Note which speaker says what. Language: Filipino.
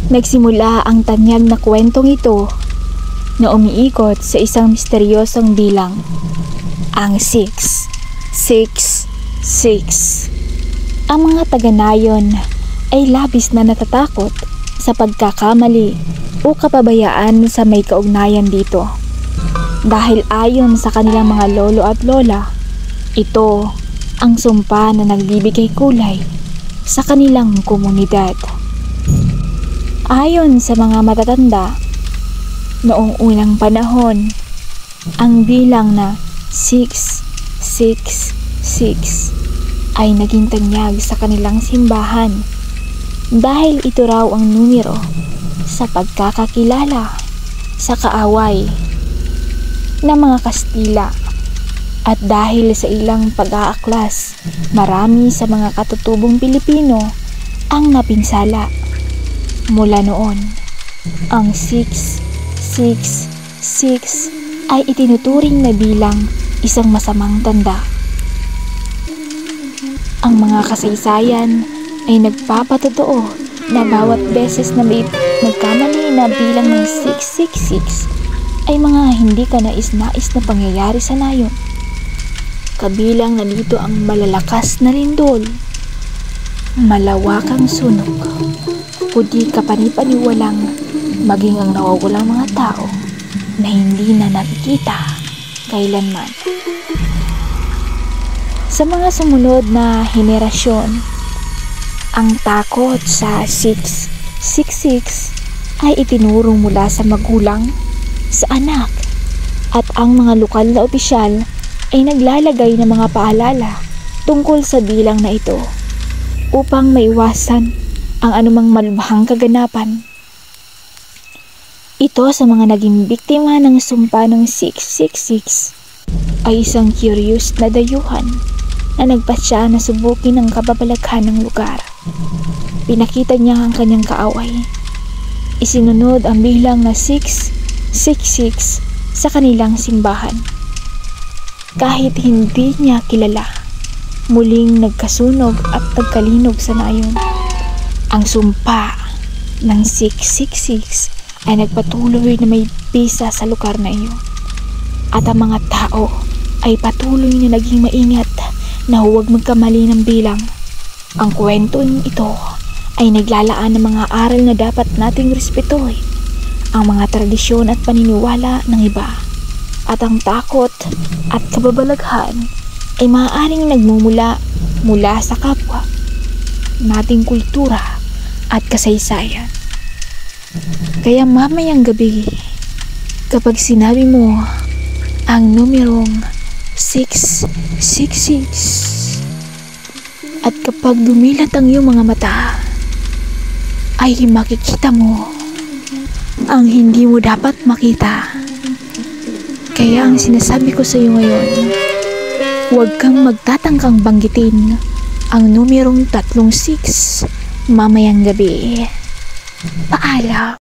Speaker 1: Nagsimula ang tanyag na kwentong ito na umiikot sa isang misteryosong bilang, ang 6. 6. 6. Ang mga taga-nayon ay labis na natatakot sa pagkakamali o kapabayaan sa may kaugnayan dito. Dahil ayon sa kanilang mga lolo at lola, ito ang sumpa na nagbibigay kulay sa kanilang komunidad. Ayon sa mga matatanda, noong unang panahon, ang bilang na 666 ay naging tanyag sa kanilang simbahan dahil ito raw ang numero sa pagkakakilala sa kaaway ng mga Kastila. At dahil sa ilang pag-aaklas, marami sa mga katutubong Pilipino ang napinsala. Mula noon, ang 666 ay itinuturing na bilang isang masamang tanda. Ang mga kasaysayan ay nagpapatotoo na bawat beses na may nagkamali na bilang ng 666 ay mga hindi kanais-nais na pangyayari sa nayon. Kabilang na dito ang malalakas na lindol, malawakang sunog, o di kapanipaniwalang maging ang nawawalang mga tao na hindi na nakikita kailanman. Sa mga sumunod na henerasyon, ang takot sa 666 ay itinuro mula sa magulang sa anak, at ang mga lokal na opisyal ay naglalagay ng mga paalala tungkol sa bilang na ito upang maiwasan ang anumang malubhang kaganapan. Ito sa mga naging biktima ng sumpa ng 666 ay isang curious na dayuhan na nagpasya na subukin ang kababalaghan ng lugar. Pinakita niya ang kanyang kaaway. Isinunod ang bilang na 666 sa kanilang simbahan. Kahit hindi niya kilala, muling nagkasunog at nagkalinog sa nayon. Ang sumpa ng 666 ay nagpatuloy na may bisa sa lugar na iyon. At ang mga tao ay patuloy na naging maingat na huwag magkamali ng bilang. Ang kwentong ito ay naglalaan ng mga aral na dapat nating respetuhin ang mga tradisyon at paniniwala ng iba. At ang takot at kababalaghan ay maaaring nagmumula sa kapwa nating kultura at kasaysayan. Kaya mamayang gabi, kapag sinabi mo ang numerong 666 at kapag dumilat ang iyong mga mata, ay makikita mo ang hindi mo dapat makita. Kaya ang sinasabi ko sa iyo ngayon, huwag kang magtatangkang banggitin ang numerong 36 mamayang gabi. Paalam.